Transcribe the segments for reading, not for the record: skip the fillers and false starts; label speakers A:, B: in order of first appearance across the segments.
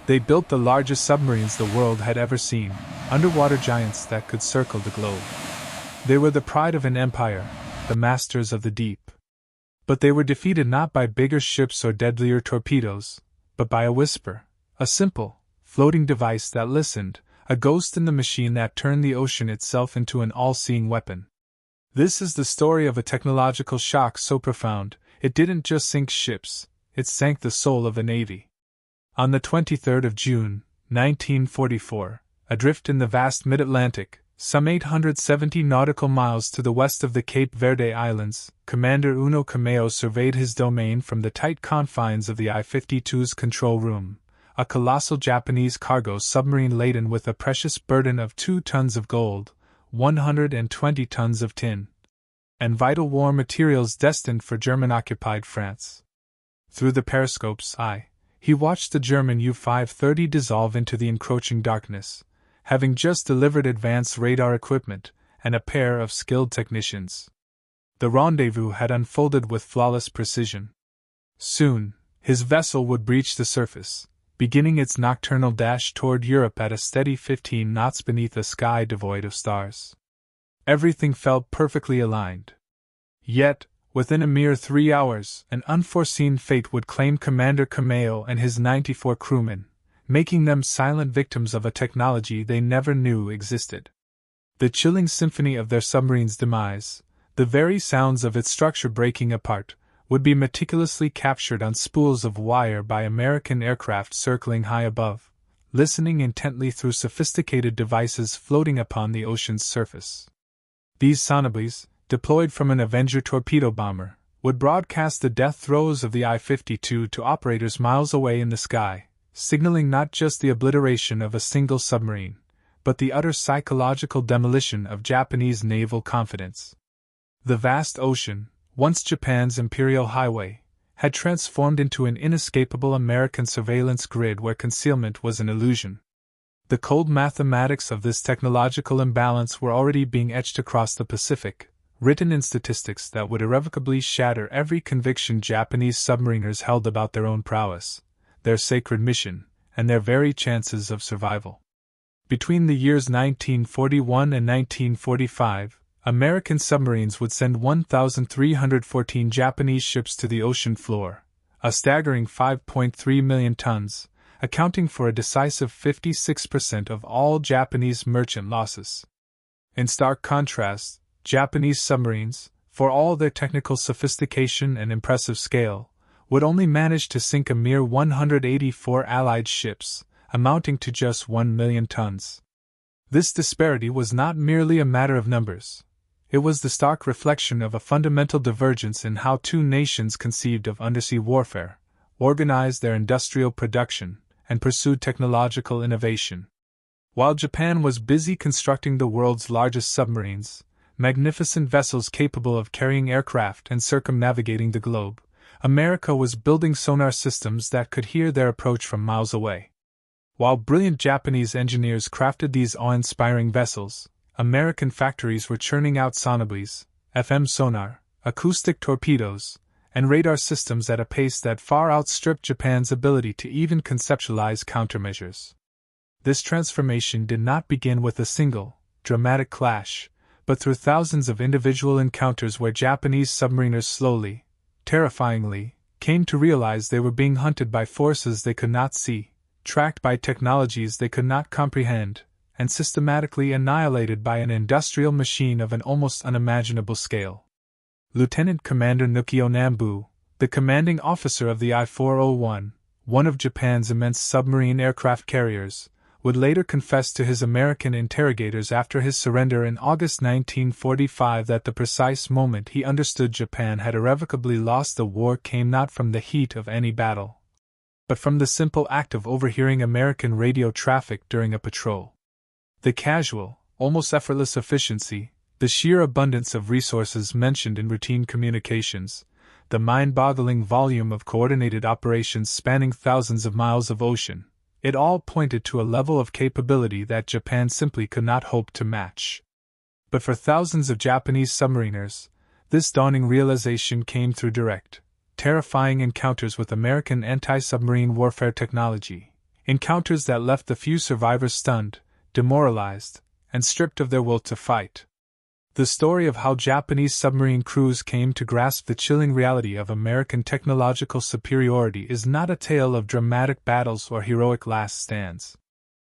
A: They built the largest submarines the world had ever seen, underwater giants that could circle the globe. They were the pride of an empire, the masters of the deep. But they were defeated not by bigger ships or deadlier torpedoes, but by a whisper, a simple, floating device that listened, a ghost in the machine that turned the ocean itself into an all-seeing weapon. This is the story of a technological shock so profound, it didn't just sink ships, it sank the soul of a navy. On the 23rd of June, 1944, adrift in the vast mid-Atlantic, some 870 nautical miles to the west of the Cape Verde Islands, Commander Uno Kameo surveyed his domain from the tight confines of the I-52's control room, a colossal Japanese cargo submarine laden with a precious burden of 2 tons of gold, 120 tons of tin, and vital war materials destined for German-occupied France. Through the periscope's eye, he watched the German U-530 dissolve into the encroaching darkness, having just delivered advanced radar equipment and a pair of skilled technicians. The rendezvous had unfolded with flawless precision. Soon, his vessel would breach the surface, beginning its nocturnal dash toward Europe at a steady 15 knots beneath a sky devoid of stars. Everything felt perfectly aligned. Yet, within a mere 3 hours, an unforeseen fate would claim Commander Kameo and his 94 crewmen, making them silent victims of a technology they never knew existed. The chilling symphony of their submarine's demise, the very sounds of its structure breaking apart, would be meticulously captured on spools of wire by American aircraft circling high above, listening intently through sophisticated devices floating upon the ocean's surface. These sonobuoys, deployed from an Avenger torpedo bomber, would broadcast the death throes of the I-52 to operators miles away in the sky, signaling not just the obliteration of a single submarine, but the utter psychological demolition of Japanese naval confidence. The vast ocean, once Japan's imperial highway, had transformed into an inescapable American surveillance grid where concealment was an illusion. The cold mathematics of this technological imbalance were already being etched across the Pacific, written in statistics that would irrevocably shatter every conviction Japanese submariners held about their own prowess, their sacred mission, and their very chances of survival. Between the years 1941 and 1945, American submarines would send 1,314 Japanese ships to the ocean floor, a staggering 5.3 million tons, accounting for a decisive 56% of all Japanese merchant losses. In stark contrast, Japanese submarines, for all their technical sophistication and impressive scale, would only manage to sink a mere 184 Allied ships, amounting to just 1 million tons. This disparity was not merely a matter of numbers. It was the stark reflection of a fundamental divergence in how two nations conceived of undersea warfare, organized their industrial production, and pursued technological innovation. While Japan was busy constructing the world's largest submarines, magnificent vessels capable of carrying aircraft and circumnavigating the globe, America was building sonar systems that could hear their approach from miles away. While brilliant Japanese engineers crafted these awe-inspiring vessels, American factories were churning out sonobuoys, FM sonar, acoustic torpedoes, and radar systems at a pace that far outstripped Japan's ability to even conceptualize countermeasures. This transformation did not begin with a single, dramatic clash, but through thousands of individual encounters where Japanese submariners slowly, terrifyingly, came to realize they were being hunted by forces they could not see, tracked by technologies they could not comprehend, and systematically annihilated by an industrial machine of an almost unimaginable scale. Lieutenant Commander Nukio Nambu, the commanding officer of the I-401, one of Japan's immense submarine aircraft carriers, would later confess to his American interrogators after his surrender in August 1945 that the precise moment he understood Japan had irrevocably lost the war came not from the heat of any battle, but from the simple act of overhearing American radio traffic during a patrol. The casual, almost effortless efficiency, the sheer abundance of resources mentioned in routine communications, the mind-boggling volume of coordinated operations spanning thousands of miles of ocean, it all pointed to a level of capability that Japan simply could not hope to match. But for thousands of Japanese submariners, this dawning realization came through direct, terrifying encounters with American anti-submarine warfare technology, encounters that left the few survivors stunned, demoralized, and stripped of their will to fight. The story of how Japanese submarine crews came to grasp the chilling reality of American technological superiority is not a tale of dramatic battles or heroic last stands.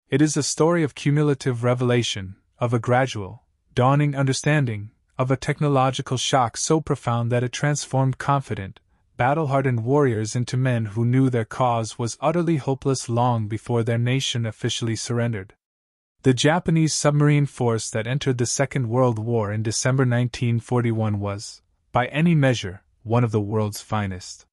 A: It is a story of cumulative revelation, of a gradual, dawning understanding, of a technological shock so profound that it transformed confident, battle-hardened warriors into men who knew their cause was utterly hopeless long before their nation officially surrendered. The Japanese submarine force that entered the Second World War in December 1941 was, by any measure, one of the world's finest.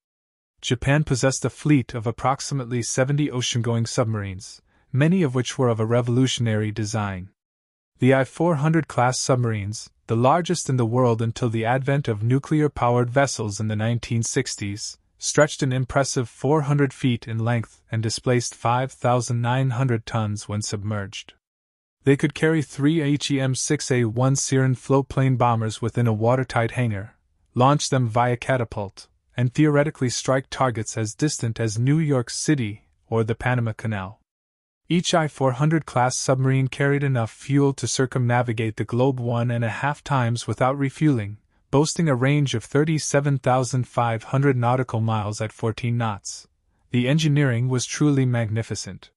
A: Japan possessed a fleet of approximately 70 ocean-going submarines, many of which were of a revolutionary design. The I-400 class submarines, the largest in the world until the advent of nuclear-powered vessels in the 1960s, stretched an impressive 400 feet in length and displaced 5,900 tons when submerged. They could carry 3 HEM-6A1 Siren floatplane bombers within a watertight hangar, launch them via catapult, and theoretically strike targets as distant as New York City or the Panama Canal. Each I-400 class submarine carried enough fuel to circumnavigate the globe 1.5 times without refueling, boasting a range of 37,500 nautical miles at 14 knots. The engineering was truly magnificent.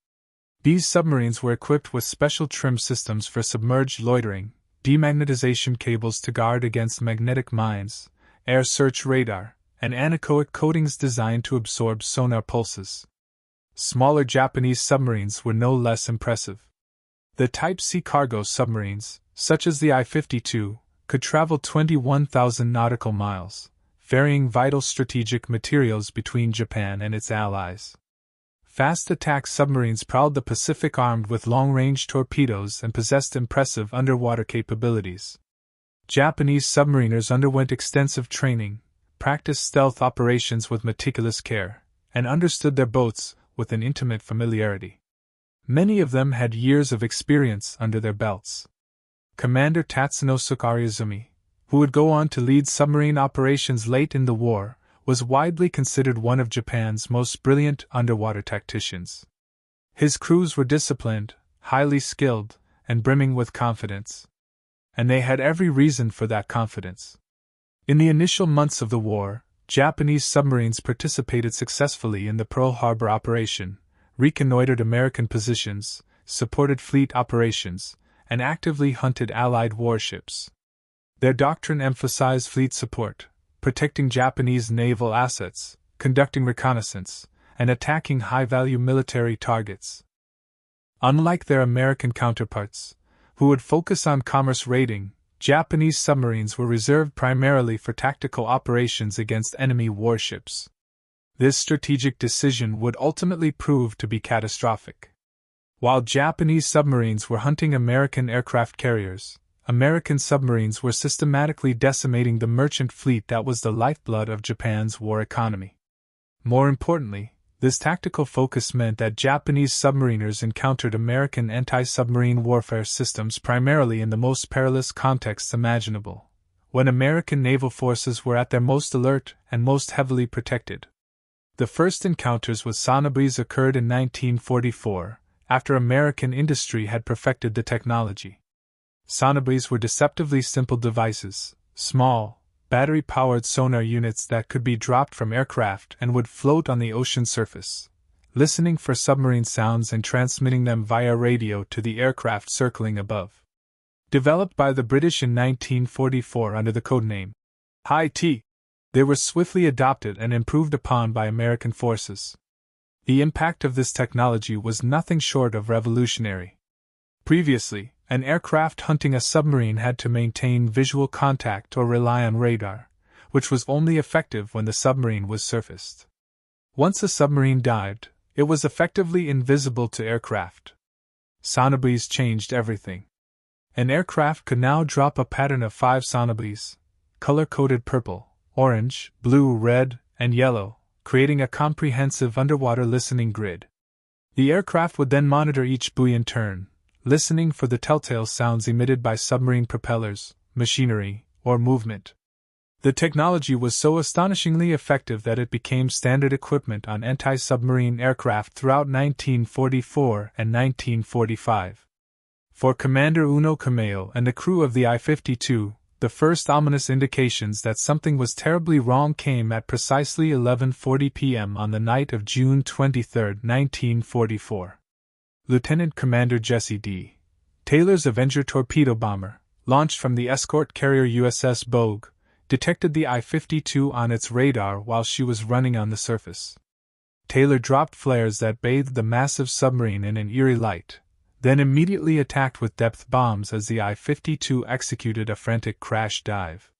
A: These submarines were equipped with special trim systems for submerged loitering, demagnetization cables to guard against magnetic mines, air search radar, and anechoic coatings designed to absorb sonar pulses. Smaller Japanese submarines were no less impressive. The Type C cargo submarines, such as the I-52, could travel 21,000 nautical miles, ferrying vital strategic materials between Japan and its allies. Fast attack submarines prowled the Pacific armed with long-range torpedoes and possessed impressive underwater capabilities. Japanese submariners underwent extensive training, practiced stealth operations with meticulous care, and understood their boats with an intimate familiarity. Many of them had years of experience under their belts. Commander Tatsunosuke Ariazumi, who would go on to lead submarine operations late in the war, was widely considered one of Japan's most brilliant underwater tacticians. His crews were disciplined, highly skilled, and brimming with confidence. And they had every reason for that confidence. In the initial months of the war, Japanese submarines participated successfully in the Pearl Harbor operation, reconnoitered American positions, supported fleet operations, and actively hunted Allied warships. Their doctrine emphasized fleet support, protecting Japanese naval assets, conducting reconnaissance, and attacking high-value military targets. Unlike their American counterparts, who would focus on commerce raiding, Japanese submarines were reserved primarily for tactical operations against enemy warships. This strategic decision would ultimately prove to be catastrophic. While Japanese submarines were hunting American aircraft carriers, American submarines were systematically decimating the merchant fleet that was the lifeblood of Japan's war economy. More importantly, this tactical focus meant that Japanese submariners encountered American anti-submarine warfare systems primarily in the most perilous contexts imaginable, when American naval forces were at their most alert and most heavily protected. The first encounters with Sonobuoys occurred in 1944, after American industry had perfected the technology. Sonobuoys were deceptively simple devices, small, battery-powered sonar units that could be dropped from aircraft and would float on the ocean surface, listening for submarine sounds and transmitting them via radio to the aircraft circling above. Developed by the British in 1944 under the codename High-T, they were swiftly adopted and improved upon by American forces. The impact of this technology was nothing short of revolutionary. Previously, an aircraft hunting a submarine had to maintain visual contact or rely on radar, which was only effective when the submarine was surfaced. Once a submarine dived, it was effectively invisible to aircraft. Sonobuoys changed everything. An aircraft could now drop a pattern of 5 sonobuoys, color-coded purple, orange, blue, red, and yellow, creating a comprehensive underwater listening grid. The aircraft would then monitor each buoy in turn, listening for the telltale sounds emitted by submarine propellers, machinery, or movement. The technology was so astonishingly effective that it became standard equipment on anti-submarine aircraft throughout 1944 and 1945. For Commander Uno Kameo and the crew of the I-52, the first ominous indications that something was terribly wrong came at precisely 11:40 p.m. on the night of June 23, 1944. Lieutenant Commander Jesse D. Taylor's Avenger torpedo bomber, launched from the escort carrier USS Bogue, detected the I-52 on its radar while she was running on the surface. Taylor dropped flares that bathed the massive submarine in an eerie light, then immediately attacked with depth bombs as the I-52 executed a frantic crash dive.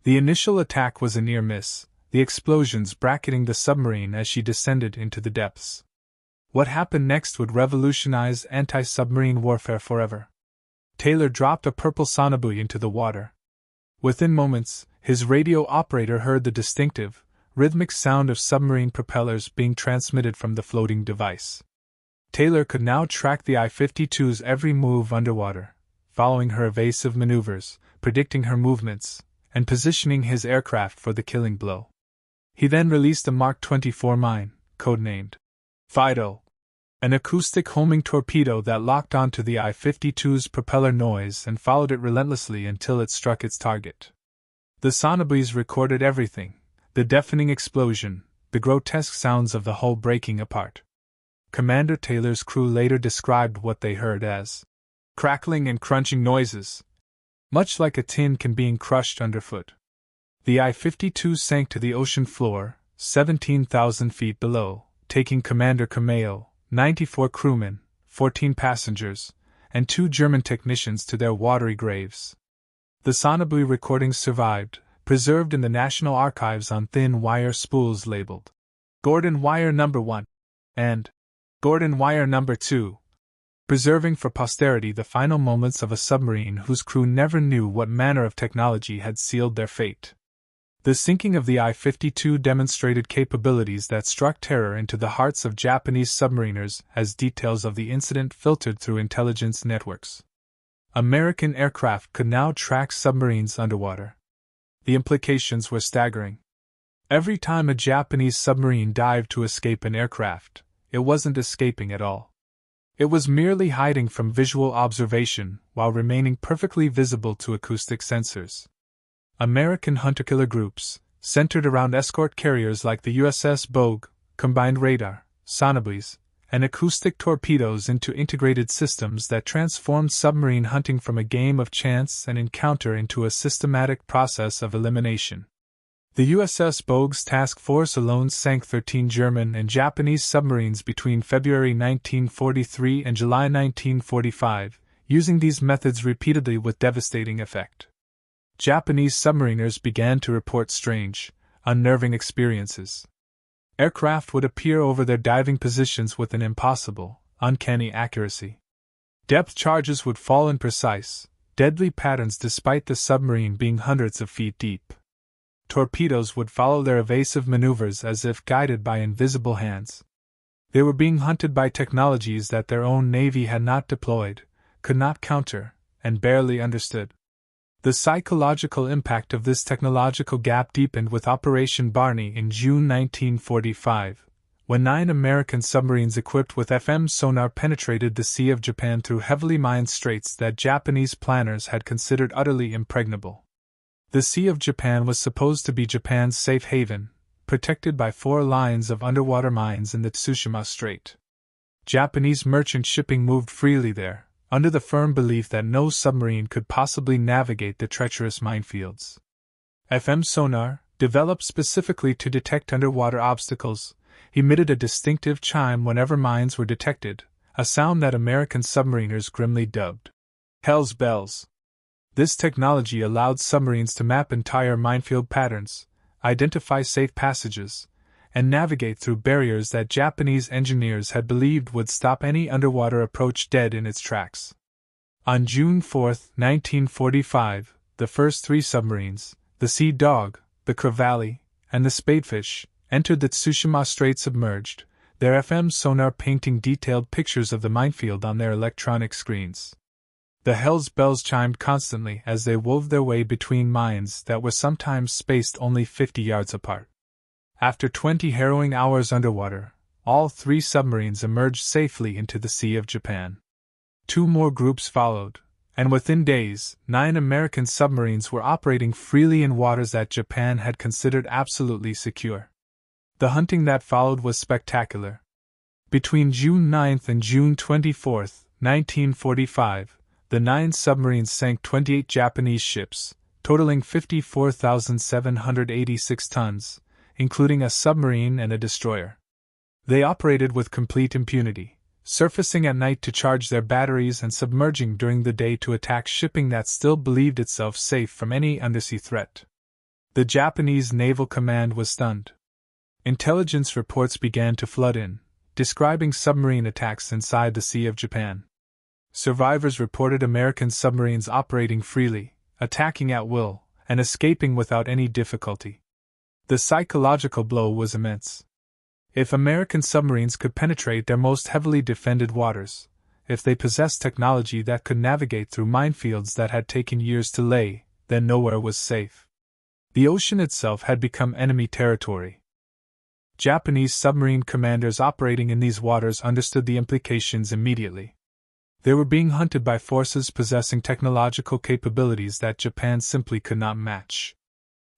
A: The initial attack was a near miss, the explosions bracketing the submarine as she descended into the depths. What happened next would revolutionize anti-submarine warfare forever. Taylor dropped a purple Sonobuoy into the water. Within moments, his radio operator heard the distinctive, rhythmic sound of submarine propellers being transmitted from the floating device. Taylor could now track the I-52's every move underwater, following her evasive maneuvers, predicting her movements, and positioning his aircraft for the killing blow. He then released a Mark 24 mine, codenamed Fido, an acoustic homing torpedo that locked onto the I-52's propeller noise and followed it relentlessly until it struck its target. The Sonobuoys recorded everything: the deafening explosion, the grotesque sounds of the hull breaking apart. Commander Taylor's crew later described what they heard as crackling and crunching noises, much like a tin can being crushed underfoot. The I-52 sank to the ocean floor, 17,000 feet below, taking Commander Kameo, 94 crewmen, 14 passengers, and 2 German technicians to their watery graves. The Sonobuoy recordings survived, preserved in the National Archives on thin wire spools labeled Gordon Wire No. 1 and Gordon Wire No. 2, preserving for posterity the final moments of a submarine whose crew never knew what manner of technology had sealed their fate. The sinking of the I-52 demonstrated capabilities that struck terror into the hearts of Japanese submariners as details of the incident filtered through intelligence networks. American aircraft could now track submarines underwater. The implications were staggering. Every time a Japanese submarine dived to escape an aircraft, it wasn't escaping at all. It was merely hiding from visual observation while remaining perfectly visible to acoustic sensors. American hunter-killer groups, centered around escort carriers like the USS Bogue, combined radar, sonobuoys, and acoustic torpedoes into integrated systems that transformed submarine hunting from a game of chance and encounter into a systematic process of elimination. The USS Bogue's task force alone sank 13 German and Japanese submarines between February 1943 and July 1945, using these methods repeatedly with devastating effect. Japanese submariners began to report strange, unnerving experiences. Aircraft would appear over their diving positions with an impossible, uncanny accuracy. Depth charges would fall in precise, deadly patterns despite the submarine being hundreds of feet deep. Torpedoes would follow their evasive maneuvers as if guided by invisible hands. They were being hunted by technologies that their own navy had not deployed, could not counter, and barely understood. The psychological impact of this technological gap deepened with Operation Barney in June 1945, when 9 American submarines equipped with FM sonar penetrated the Sea of Japan through heavily mined straits that Japanese planners had considered utterly impregnable. The Sea of Japan was supposed to be Japan's safe haven, protected by 4 lines of underwater mines in the Tsushima Strait. Japanese merchant shipping moved freely there, under the firm belief that no submarine could possibly navigate the treacherous minefields. FM sonar, developed specifically to detect underwater obstacles, emitted a distinctive chime whenever mines were detected, a sound that American submariners grimly dubbed Hell's Bells. This technology allowed submarines to map entire minefield patterns, identify safe passages, and navigate through barriers that Japanese engineers had believed would stop any underwater approach dead in its tracks. On June 4, 1945, the first 3 submarines, the Sea Dog, the Crevalle, and the Spadefish, entered the Tsushima Strait submerged, their FM sonar painting detailed pictures of the minefield on their electronic screens. The hell's bells chimed constantly as they wove their way between mines that were sometimes spaced only 50 yards apart. After 20 harrowing hours underwater, all 3 submarines emerged safely into the Sea of Japan. 2 more groups followed, and within days, 9 American submarines were operating freely in waters that Japan had considered absolutely secure. The hunting that followed was spectacular. Between June 9 and June 24, 1945, the 9 submarines sank 28 Japanese ships, totaling 54,786 tons, including a submarine and a destroyer. They operated with complete impunity, surfacing at night to charge their batteries and submerging during the day to attack shipping that still believed itself safe from any undersea threat. The Japanese Naval Command was stunned. Intelligence reports began to flood in, describing submarine attacks inside the Sea of Japan. Survivors reported American submarines operating freely, attacking at will, and escaping without any difficulty. The psychological blow was immense. If American submarines could penetrate their most heavily defended waters, if they possessed technology that could navigate through minefields that had taken years to lay, then nowhere was safe. The ocean itself had become enemy territory. Japanese submarine commanders operating in these waters understood the implications immediately. They were being hunted by forces possessing technological capabilities that Japan simply could not match.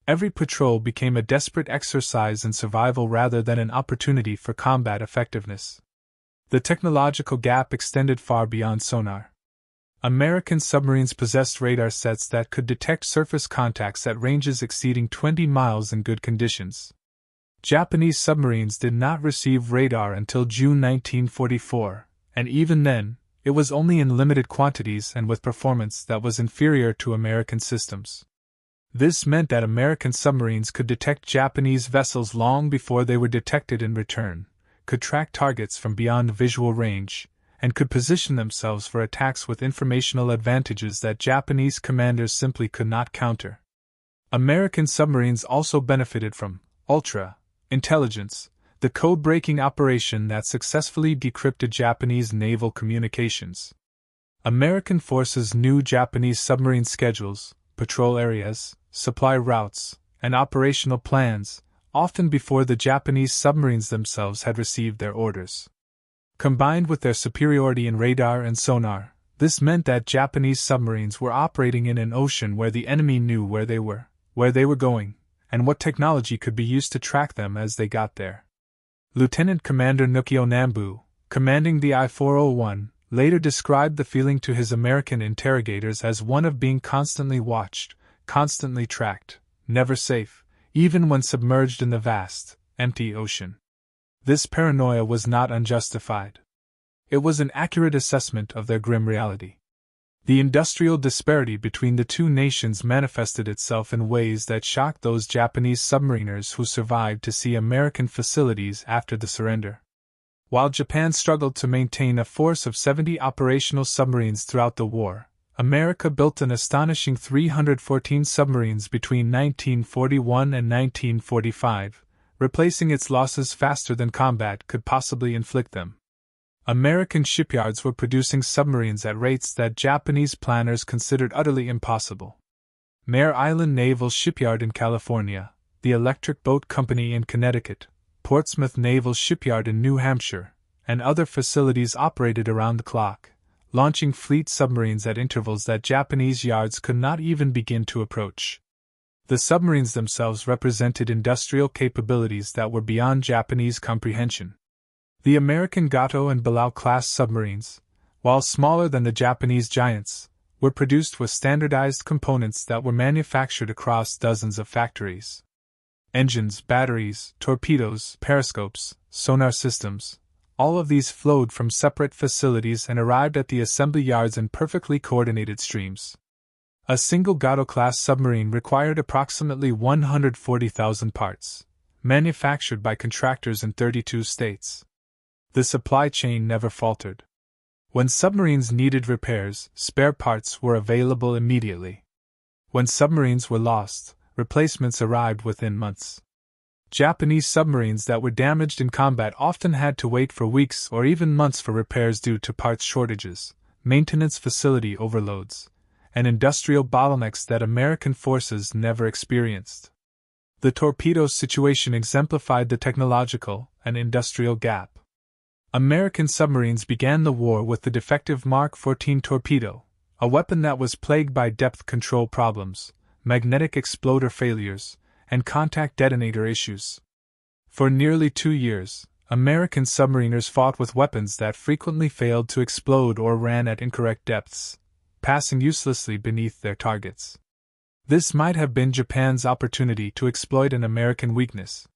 A: Every patrol became a desperate exercise in survival rather than an opportunity for combat effectiveness. The technological gap extended far beyond sonar. American submarines possessed radar sets that could detect surface contacts at ranges exceeding 20 miles in good conditions. Japanese submarines did not receive radar until June 1944, and even then, it was only in limited quantities and with performance that was inferior to American systems. This meant that American submarines could detect Japanese vessels long before they were detected in return, could track targets from beyond visual range, and could position themselves for attacks with informational advantages that Japanese commanders simply could not counter. American submarines also benefited from ultra-intelligence, the code-breaking operation that successfully decrypted Japanese naval communications. American forces knew Japanese submarine schedules, patrol areas, supply routes, and operational plans, often before the Japanese submarines themselves had received their orders. Combined with their superiority in radar and sonar, this meant that Japanese submarines were operating in an ocean where the enemy knew where they were going, and what technology could be used to track them as they got there. Lieutenant Commander Nukio Nambu, commanding the I-401, later described the feeling to his American interrogators as one of being constantly watched, constantly tracked, never safe, even when submerged in the vast, empty ocean. This paranoia was not unjustified. It was an accurate assessment of their grim reality. The industrial disparity between the two nations manifested itself in ways that shocked those Japanese submariners who survived to see American facilities after the surrender. While Japan struggled to maintain a force of 70 operational submarines throughout the war, America built an astonishing 314 submarines between 1941 and 1945, replacing its losses faster than combat could possibly inflict them. American shipyards were producing submarines at rates that Japanese planners considered utterly impossible. Mare Island Naval Shipyard in California, the Electric Boat Company in Connecticut, Portsmouth Naval Shipyard in New Hampshire, and other facilities operated around the clock, launching fleet submarines at intervals that Japanese yards could not even begin to approach. The submarines themselves represented industrial capabilities that were beyond Japanese comprehension. The American Gato and Belau-class submarines, while smaller than the Japanese giants, were produced with standardized components that were manufactured across dozens of factories. Engines, batteries, torpedoes, periscopes, sonar systems, all of these flowed from separate facilities and arrived at the assembly yards in perfectly coordinated streams. A single Gato-class submarine required approximately 140,000 parts, manufactured by contractors in 32 states. The supply chain never faltered. When submarines needed repairs, spare parts were available immediately. When submarines were lost, replacements arrived within months. Japanese submarines that were damaged in combat often had to wait for weeks or even months for repairs due to parts shortages, maintenance facility overloads, and industrial bottlenecks that American forces never experienced. The torpedo situation exemplified the technological and industrial gap. American submarines began the war with the defective Mark 14 torpedo, a weapon that was plagued by depth control problems, magnetic exploder failures, and contact detonator issues. For nearly 2 years, American submariners fought with weapons that frequently failed to explode or ran at incorrect depths, passing uselessly beneath their targets. This might have been Japan's opportunity to exploit an American weakness.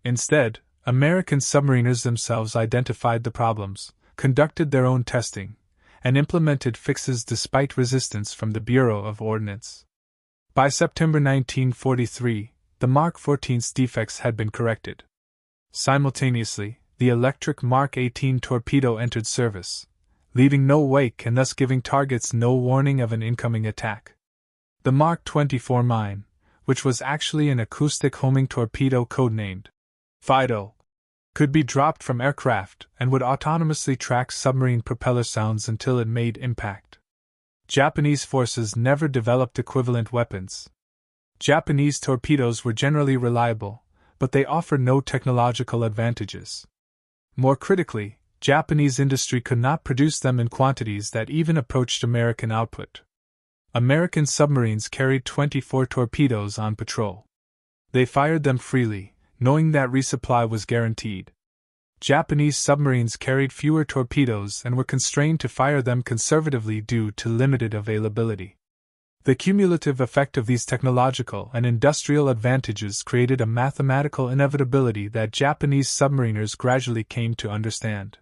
A: Instead, American submariners themselves identified the problems, conducted their own testing, and implemented fixes despite resistance from the Bureau of Ordnance. By September 1943, the Mark 14's defects had been corrected. Simultaneously, the electric Mark 18 torpedo entered service, leaving no wake and thus giving targets no warning of an incoming attack. The Mark 24 mine, which was actually an acoustic homing torpedo codenamed Fido, could be dropped from aircraft and would autonomously track submarine propeller sounds until it made impact. Japanese forces never developed equivalent weapons. Japanese torpedoes were generally reliable, but they offered no technological advantages. More critically, Japanese industry could not produce them in quantities that even approached American output. American submarines carried 24 torpedoes on patrol. They fired them freely, knowing that resupply was guaranteed. Japanese submarines carried fewer torpedoes and were constrained to fire them conservatively due to limited availability. The cumulative effect of these technological and industrial advantages created a mathematical inevitability that Japanese submariners gradually came to understand.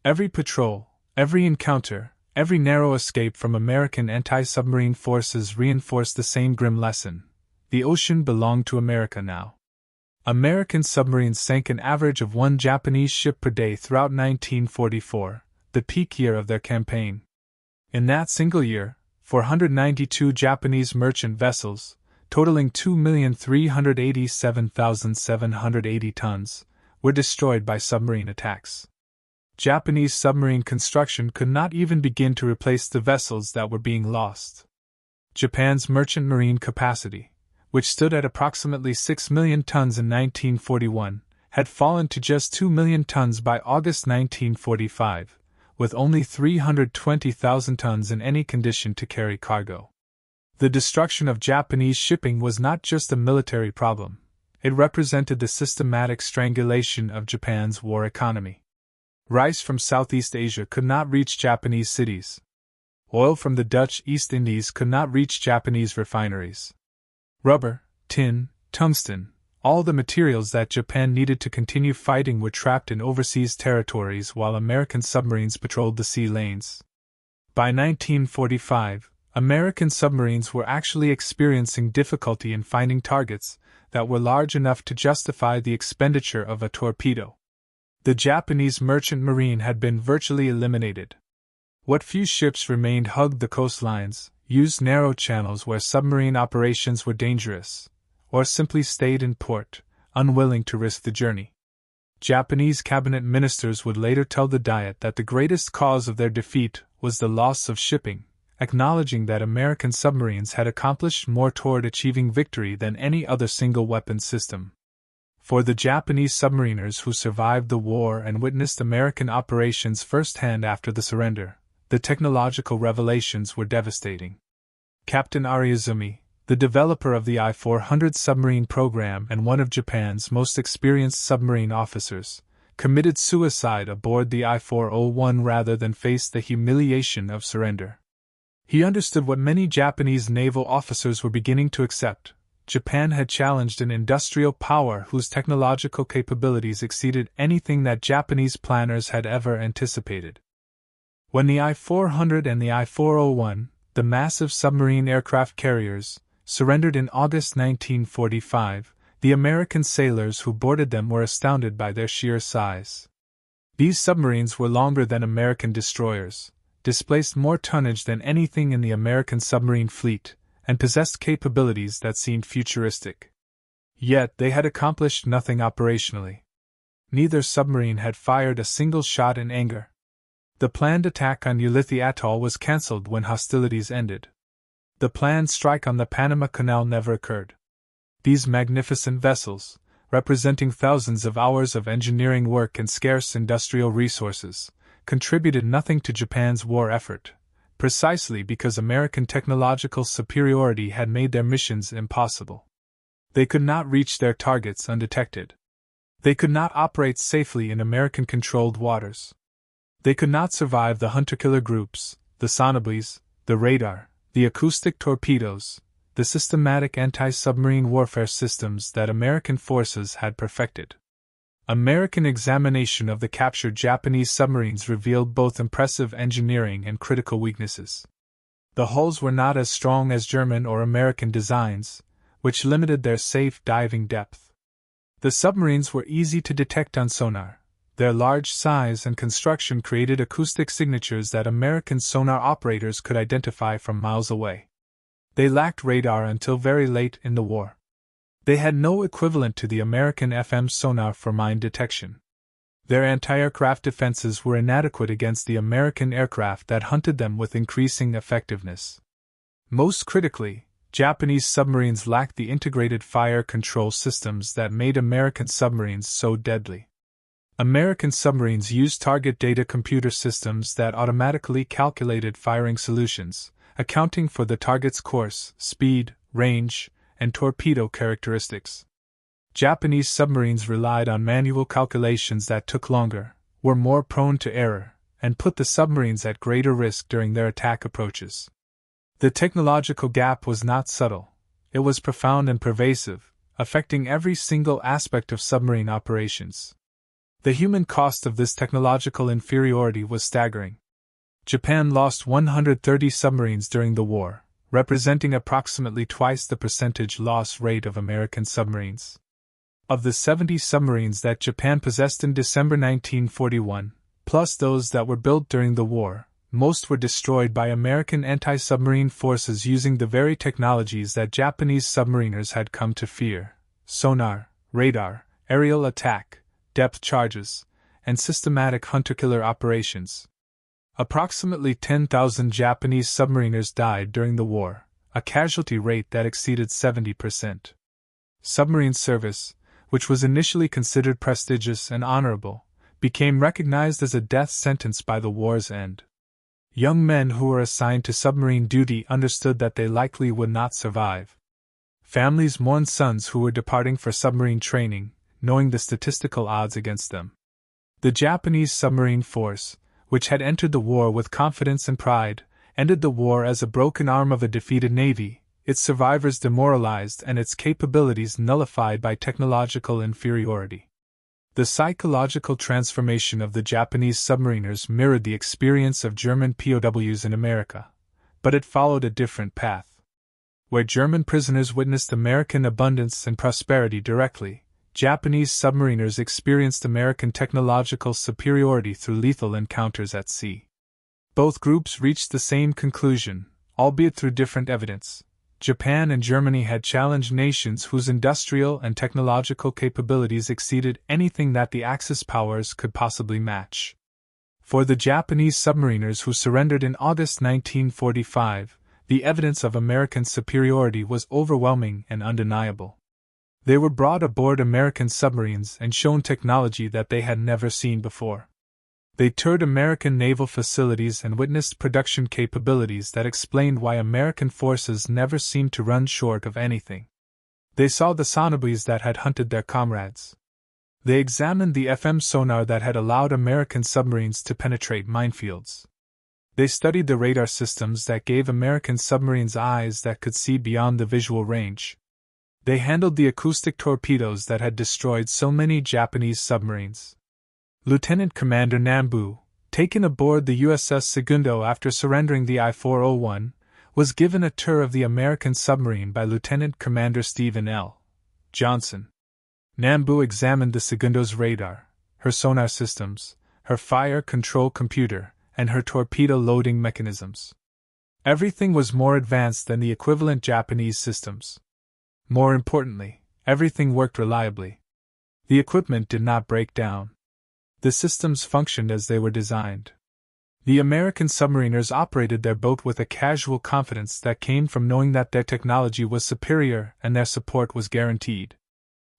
A: Every patrol, every encounter, every narrow escape from American anti-submarine forces reinforced the same grim lesson: the ocean belonged to America now. American submarines sank an average of 1 Japanese ship per day throughout 1944, the peak year of their campaign. In that single year, 492 Japanese merchant vessels, totaling 2,387,780 tons, were destroyed by submarine attacks. Japanese submarine construction could not even begin to replace the vessels that were being lost. Japan's merchant marine capacity, which stood at approximately 6 million tons in 1941, had fallen to just 2 million tons by August 1945, with only 320,000 tons in any condition to carry cargo. The destruction of Japanese shipping was not just a military problem, it represented the systematic strangulation of Japan's war economy. Rice from Southeast Asia could not reach Japanese cities. Oil from the Dutch East Indies could not reach Japanese refineries. Rubber, tin, tungsten, all the materials that Japan needed to continue fighting were trapped in overseas territories while American submarines patrolled the sea lanes. By 1945, American submarines were actually experiencing difficulty in finding targets that were large enough to justify the expenditure of a torpedo. The Japanese merchant marine had been virtually eliminated. What few ships remained hugged the coastlines, used narrow channels where submarine operations were dangerous, or simply stayed in port, unwilling to risk the journey. Japanese cabinet ministers would later tell the Diet that the greatest cause of their defeat was the loss of shipping, acknowledging that American submarines had accomplished more toward achieving victory than any other single-weapon system. For the Japanese submariners who survived the war and witnessed American operations firsthand after the surrender, the technological revelations were devastating. Captain Ariazumi, the developer of the I-400 submarine program and one of Japan's most experienced submarine officers, committed suicide aboard the I-401 rather than face the humiliation of surrender. He understood what many Japanese naval officers were beginning to accept: Japan had challenged an industrial power whose technological capabilities exceeded anything that Japanese planners had ever anticipated. When the I-400 and the I-401, the massive submarine aircraft carriers, surrendered in August 1945, the American sailors who boarded them were astounded by their sheer size. These submarines were longer than American destroyers, displaced more tonnage than anything in the American submarine fleet, and possessed capabilities that seemed futuristic. Yet they had accomplished nothing operationally. Neither submarine had fired a single shot in anger. The planned attack on Ulithi Atoll was cancelled when hostilities ended. The planned strike on the Panama Canal never occurred. These magnificent vessels, representing thousands of hours of engineering work and scarce industrial resources, contributed nothing to Japan's war effort, precisely because American technological superiority had made their missions impossible. They could not reach their targets undetected. They could not operate safely in American-controlled waters. They could not survive the hunter-killer groups, the Sonobuoys, the radar, the acoustic torpedoes, the systematic anti-submarine warfare systems that American forces had perfected. American examination of the captured Japanese submarines revealed both impressive engineering and critical weaknesses. The hulls were not as strong as German or American designs, which limited their safe diving depth. The submarines were easy to detect on sonar. Their large size and construction created acoustic signatures that American sonar operators could identify from miles away. They lacked radar until very late in the war. They had no equivalent to the American FM sonar for mine detection. Their anti-aircraft defenses were inadequate against the American aircraft that hunted them with increasing effectiveness. Most critically, Japanese submarines lacked the integrated fire control systems that made American submarines so deadly. American submarines used target data computer systems that automatically calculated firing solutions, accounting for the target's course, speed, range, and torpedo characteristics. Japanese submarines relied on manual calculations that took longer, were more prone to error, and put the submarines at greater risk during their attack approaches. The technological gap was not subtle, it was profound and pervasive, affecting every single aspect of submarine operations. The human cost of this technological inferiority was staggering. Japan lost 130 submarines during the war, representing approximately twice the percentage loss rate of American submarines. Of the 70 submarines that Japan possessed in December 1941, plus those that were built during the war, most were destroyed by American anti-submarine forces using the very technologies that Japanese submariners had come to fear: sonar, radar, aerial attack, depth charges, and systematic hunter-killer operations. Approximately 10,000 Japanese submariners died during the war, a casualty rate that exceeded 70%. Submarine service, which was initially considered prestigious and honorable, became recognized as a death sentence by the war's end. Young men who were assigned to submarine duty understood that they likely would not survive. Families mourned sons who were departing for submarine training, knowing the statistical odds against them. The Japanese submarine force, which had entered the war with confidence and pride, ended the war as a broken arm of a defeated navy, its survivors demoralized and its capabilities nullified by technological inferiority. The psychological transformation of the Japanese submariners mirrored the experience of German POWs in America, but it followed a different path. Where German prisoners witnessed American abundance and prosperity directly, Japanese submariners experienced American technological superiority through lethal encounters at sea. Both groups reached the same conclusion, albeit through different evidence. Japan and Germany had challenged nations whose industrial and technological capabilities exceeded anything that the Axis powers could possibly match. For the Japanese submariners who surrendered in August 1945, the evidence of American superiority was overwhelming and undeniable. They were brought aboard American submarines and shown technology that they had never seen before. They toured American naval facilities and witnessed production capabilities that explained why American forces never seemed to run short of anything. They saw the Sonobuoys that had hunted their comrades. They examined the FM sonar that had allowed American submarines to penetrate minefields. They studied the radar systems that gave American submarines eyes that could see beyond the visual range. They handled the acoustic torpedoes that had destroyed so many Japanese submarines. Lieutenant Commander Nambu, taken aboard the USS Segundo after surrendering the I-401, was given a tour of the American submarine by Lieutenant Commander Stephen L. Johnson. Nambu examined the Segundo's radar, her sonar systems, her fire control computer, and her torpedo loading mechanisms. Everything was more advanced than the equivalent Japanese systems. More importantly, everything worked reliably. The equipment did not break down. The systems functioned as they were designed. The American submariners operated their boat with a casual confidence that came from knowing that their technology was superior and their support was guaranteed.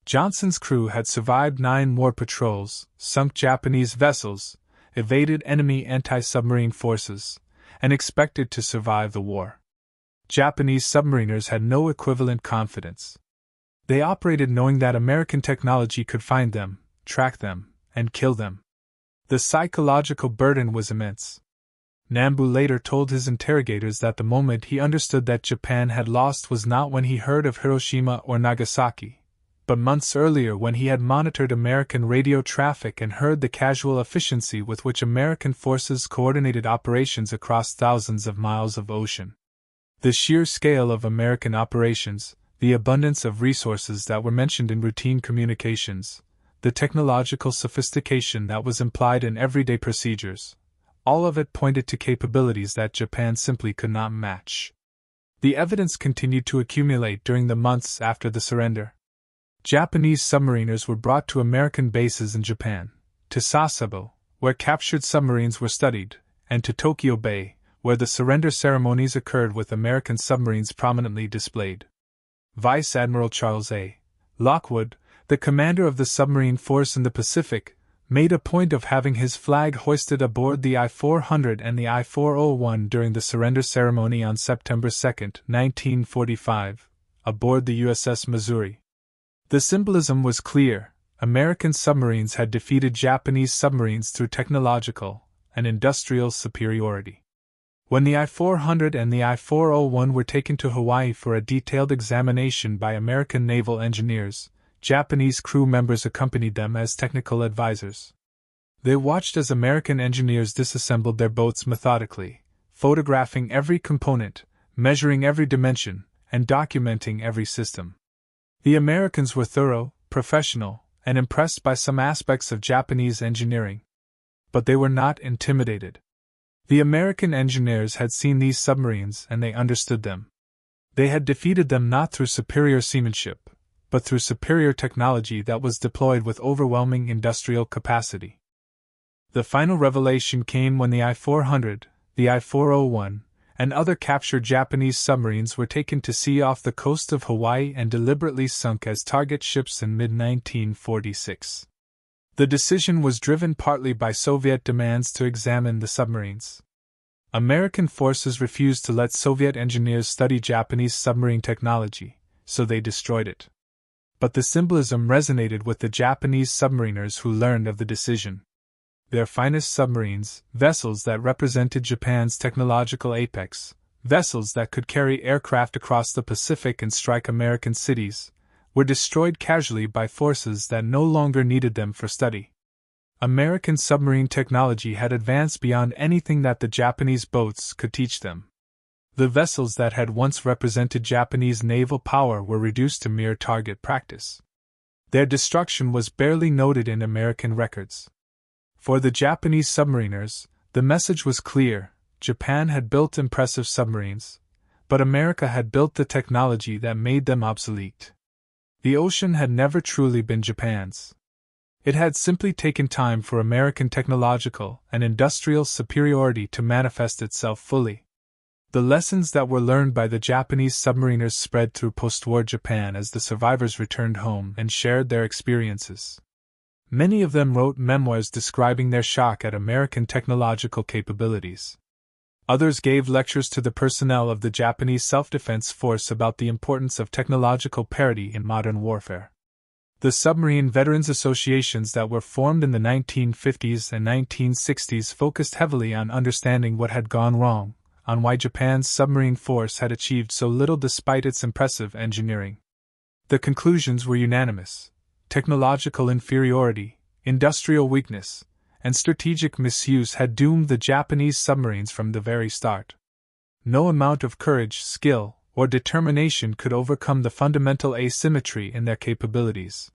A: Johnson's crew had survived 9 war patrols, sunk Japanese vessels, evaded enemy anti-submarine forces, and expected to survive the war. Japanese submariners had no equivalent confidence. They operated knowing that American technology could find them, track them, and kill them. The psychological burden was immense. Nambu later told his interrogators that the moment he understood that Japan had lost was not when he heard of Hiroshima or Nagasaki, but months earlier when he had monitored American radio traffic and heard the casual efficiency with which American forces coordinated operations across thousands of miles of ocean. The sheer scale of American operations, the abundance of resources that were mentioned in routine communications, the technological sophistication that was implied in everyday procedures, all of it pointed to capabilities that Japan simply could not match. The evidence continued to accumulate during the months after the surrender. Japanese submariners were brought to American bases in Japan, to Sasebo, where captured submarines were studied, and to Tokyo Bay, where the surrender ceremonies occurred with American submarines prominently displayed. Vice Admiral Charles A. Lockwood, the commander of the submarine force in the Pacific, made a point of having his flag hoisted aboard the I-400 and the I-401 during the surrender ceremony on September 2, 1945, aboard the USS Missouri. The symbolism was clear. American submarines had defeated Japanese submarines through technological and industrial superiority. When the I-400 and the I-401 were taken to Hawaii for a detailed examination by American naval engineers, Japanese crew members accompanied them as technical advisors. They watched as American engineers disassembled their boats methodically, photographing every component, measuring every dimension, and documenting every system. The Americans were thorough, professional, and impressed by some aspects of Japanese engineering. But they were not intimidated. The American engineers had seen these submarines and they understood them. They had defeated them not through superior seamanship, but through superior technology that was deployed with overwhelming industrial capacity. The final revelation came when the I-400, the I-401, and other captured Japanese submarines were taken to sea off the coast of Hawaii and deliberately sunk as target ships in mid-1946. The decision was driven partly by Soviet demands to examine the submarines. American forces refused to let Soviet engineers study Japanese submarine technology, so they destroyed it. But the symbolism resonated with the Japanese submariners who learned of the decision. Their finest submarines, vessels that represented Japan's technological apex, vessels that could carry aircraft across the Pacific and strike American cities, were destroyed casually by forces that no longer needed them for study. American submarine technology had advanced beyond anything that the Japanese boats could teach them. The vessels that had once represented Japanese naval power were reduced to mere target practice. Their destruction was barely noted in American records. For the Japanese submariners, the message was clear: Japan had built impressive submarines, but America had built the technology that made them obsolete. The ocean had never truly been Japan's. It had simply taken time for American technological and industrial superiority to manifest itself fully. The lessons that were learned by the Japanese submariners spread through post-war Japan as the survivors returned home and shared their experiences. Many of them wrote memoirs describing their shock at American technological capabilities. Others gave lectures to the personnel of the Japanese self-defense force about the importance of technological parity in modern warfare. The submarine veterans associations that were formed in the 1950s and 1960s focused heavily on understanding what had gone wrong, on why Japan's submarine force had achieved so little despite its impressive engineering. The conclusions were unanimous: technological inferiority, industrial weakness, and strategic misuse had doomed the Japanese submarines from the very start. No amount of courage, skill, or determination could overcome the fundamental asymmetry in their capabilities.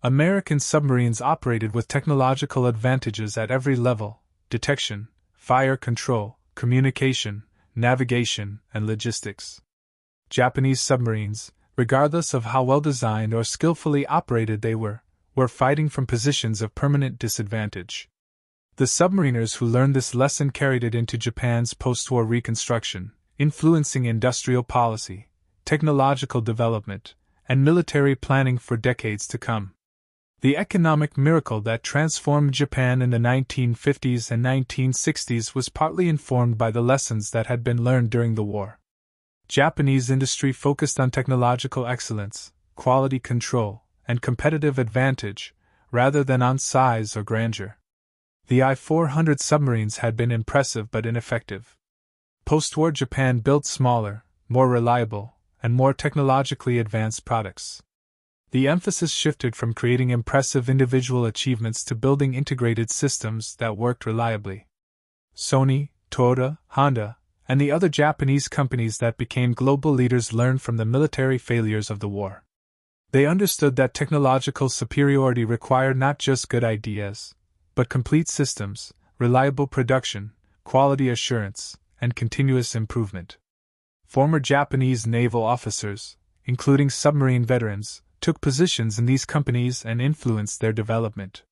A: American submarines operated with technological advantages at every level: detection, fire control, communication, navigation, and logistics. Japanese submarines, regardless of how well designed or skillfully operated they were fighting from positions of permanent disadvantage. The submariners who learned this lesson carried it into Japan's post-war reconstruction, influencing industrial policy, technological development, and military planning for decades to come. The economic miracle that transformed Japan in the 1950s and 1960s was partly informed by the lessons that had been learned during the war. Japanese industry focused on technological excellence, quality control, and competitive advantage, rather than on size or grandeur. The I-400 submarines had been impressive but ineffective. Post-war Japan built smaller, more reliable, and more technologically advanced products. The emphasis shifted from creating impressive individual achievements to building integrated systems that worked reliably. Sony, Toyota, Honda, and the other Japanese companies that became global leaders learned from the military failures of the war. They understood that technological superiority required not just good ideas, but complete systems, reliable production, quality assurance, and continuous improvement. Former Japanese naval officers, including submarine veterans, took positions in these companies and influenced their development.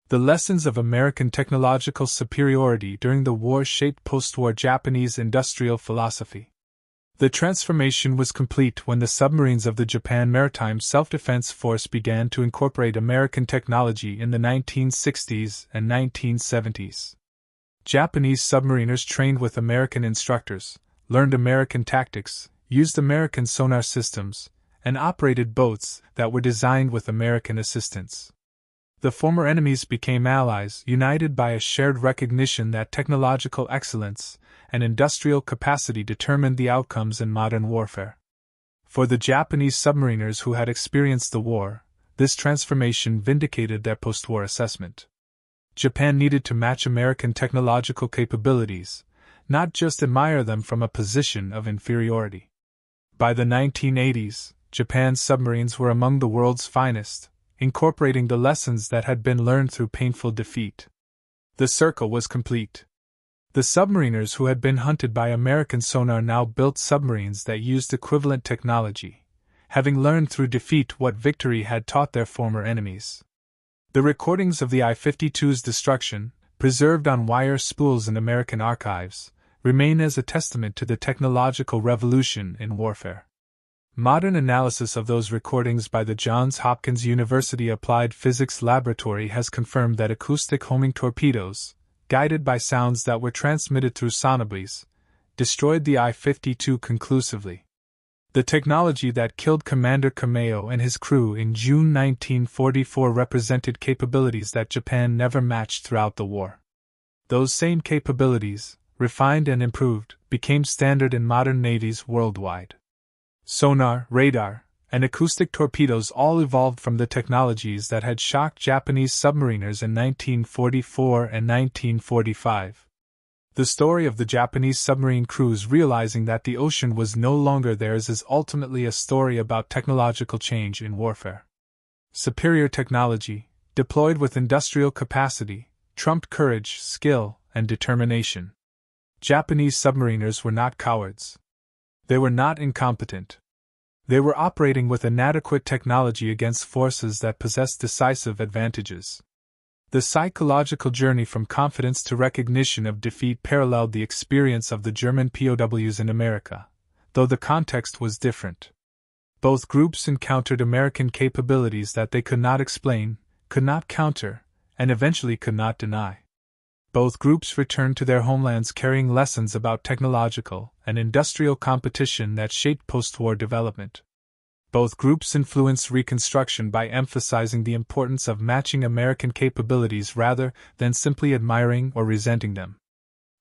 A: The lessons of American technological superiority during the war shaped post-war Japanese industrial philosophy. The transformation was complete when the submarines of the Japan Maritime Self-Defense Force began to incorporate American technology in the 1960s and 1970s. Japanese submariners trained with American instructors, learned American tactics, used American sonar systems, and operated boats that were designed with American assistance. The former enemies became allies, united by a shared recognition that technological excellence and industrial capacity determined the outcomes in modern warfare. For the Japanese submariners who had experienced the war, this transformation vindicated their post-war assessment. Japan needed to match American technological capabilities, not just admire them from a position of inferiority. By the 1980s, Japan's submarines were among the world's finest, incorporating the lessons that had been learned through painful defeat. The circle was complete. The submariners who had been hunted by American sonar now built submarines that used equivalent technology, having learned through defeat what victory had taught their former enemies. The recordings of the I-52's destruction, preserved on wire spools in American archives, remain as a testament to the technological revolution in warfare. Modern analysis of those recordings by the Johns Hopkins University Applied Physics Laboratory has confirmed that acoustic homing torpedoes, guided by sounds that were transmitted through Sonobuoys, destroyed the I-52 conclusively. The technology that killed Commander Kameo and his crew in June 1944 represented capabilities that Japan never matched throughout the war. Those same capabilities, refined and improved, became standard in modern navies worldwide. Sonar, radar, and acoustic torpedoes all evolved from the technologies that had shocked Japanese submariners in 1944 and 1945. The story of the Japanese submarine crews realizing that the ocean was no longer theirs is ultimately a story about technological change in warfare. Superior technology, deployed with industrial capacity, trumped courage, skill, and determination. Japanese submariners were not cowards. They were not incompetent. They were operating with inadequate technology against forces that possessed decisive advantages. The psychological journey from confidence to recognition of defeat paralleled the experience of the German POWs in America, though the context was different. Both groups encountered American capabilities that they could not explain, could not counter, and eventually could not deny. Both groups returned to their homelands carrying lessons about technological and industrial competition that shaped post-war development. Both groups influenced Reconstruction by emphasizing the importance of matching American capabilities rather than simply admiring or resenting them.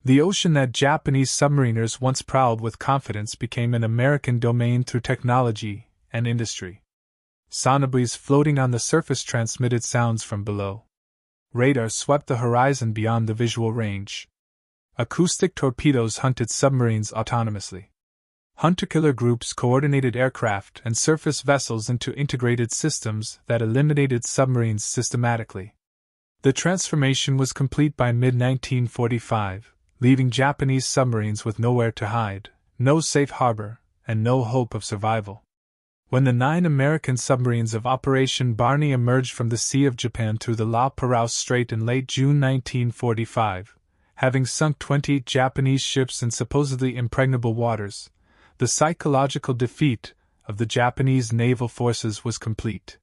A: The ocean that Japanese submariners once prowled with confidence became an American domain through technology and industry. Sonobuoys floating on the surface transmitted sounds from below. Radar swept the horizon beyond the visual range. Acoustic torpedoes hunted submarines autonomously. Hunter-killer groups coordinated aircraft and surface vessels into integrated systems that eliminated submarines systematically. The transformation was complete by mid-1945, leaving Japanese submarines with nowhere to hide, no safe harbor, and no hope of survival. When the 9 American submarines of Operation Barney emerged from the Sea of Japan through the La Perouse Strait in late June 1945, having sunk 20 Japanese ships in supposedly impregnable waters, the psychological defeat of the Japanese naval forces was complete.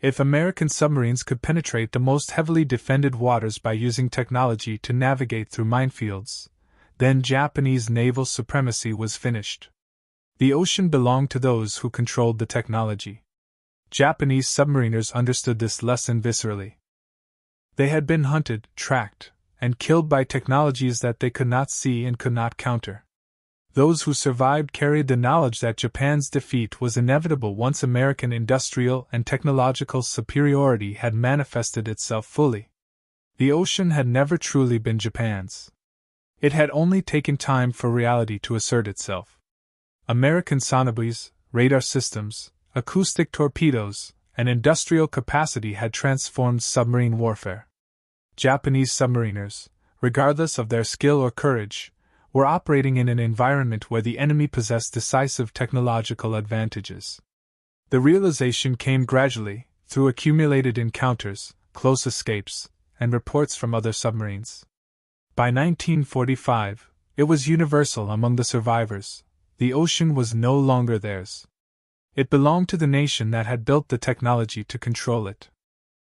A: If American submarines could penetrate the most heavily defended waters by using technology to navigate through minefields, then Japanese naval supremacy was finished. The ocean belonged to those who controlled the technology. Japanese submariners understood this lesson viscerally. They had been hunted, tracked, and killed by technologies that they could not see and could not counter. Those who survived carried the knowledge that Japan's defeat was inevitable once American industrial and technological superiority had manifested itself fully. The ocean had never truly been Japan's. It had only taken time for reality to assert itself. American sonobuoys, radar systems, acoustic torpedoes, and industrial capacity had transformed submarine warfare. Japanese submariners, regardless of their skill or courage, were operating in an environment where the enemy possessed decisive technological advantages. The realization came gradually, through accumulated encounters, close escapes, and reports from other submarines. By 1945, it was universal among the survivors: the ocean was no longer theirs. It belonged to the nation that had built the technology to control it.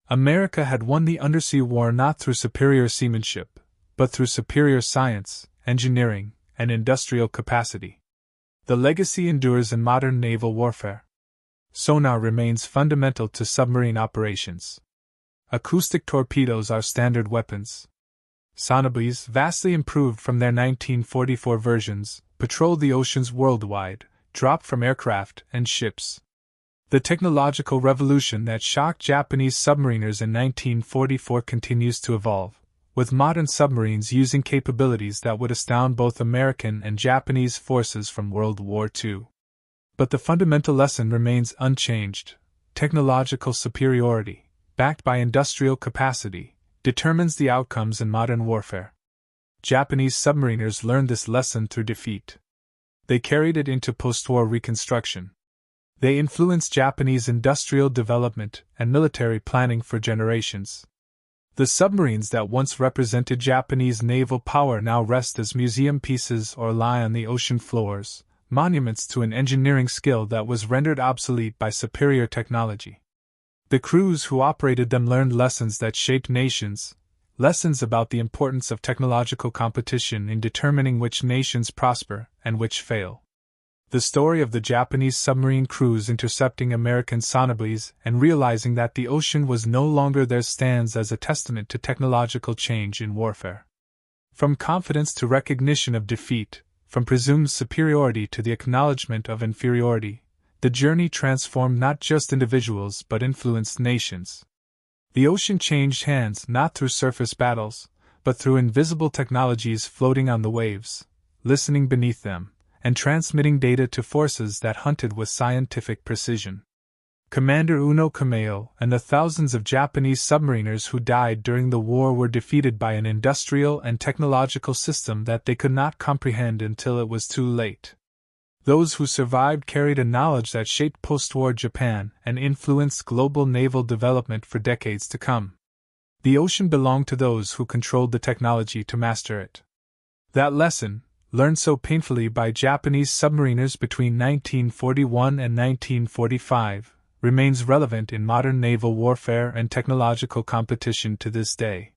A: America had won the undersea war not through superior seamanship, but through superior science, engineering, and industrial capacity. The legacy endures in modern naval warfare. Sonar remains fundamental to submarine operations. Acoustic torpedoes are standard weapons. Sonobuoys, vastly improved from their 1944 versions, patrol the oceans worldwide, dropped from aircraft and ships. The technological revolution that shocked Japanese submariners in 1944 continues to evolve, with modern submarines using capabilities that would astound both American and Japanese forces from World War II. But the fundamental lesson remains unchanged: technological superiority, backed by industrial capacity, determines the outcomes in modern warfare. Japanese submariners learned this lesson through defeat. They carried it into post-war reconstruction. They influenced Japanese industrial development and military planning for generations. The submarines that once represented Japanese naval power now rest as museum pieces or lie on the ocean floors, monuments to an engineering skill that was rendered obsolete by superior technology. The crews who operated them learned lessons that shaped nations, lessons about the importance of technological competition in determining which nations prosper and which fail. The story of the Japanese submarine crews intercepting American sonobuoys and realizing that the ocean was no longer theirs stands as a testament to technological change in warfare. From confidence to recognition of defeat, from presumed superiority to the acknowledgement of inferiority, the journey transformed not just individuals but influenced nations. The ocean changed hands not through surface battles, but through invisible technologies floating on the waves, listening beneath them, and transmitting data to forces that hunted with scientific precision. Commander Uno Kameo and the thousands of Japanese submariners who died during the war were defeated by an industrial and technological system that they could not comprehend until it was too late. Those who survived carried a knowledge that shaped post-war Japan and influenced global naval development for decades to come. The ocean belonged to those who controlled the technology to master it. That lesson, learned so painfully by Japanese submariners between 1941 and 1945, remains relevant in modern naval warfare and technological competition to this day.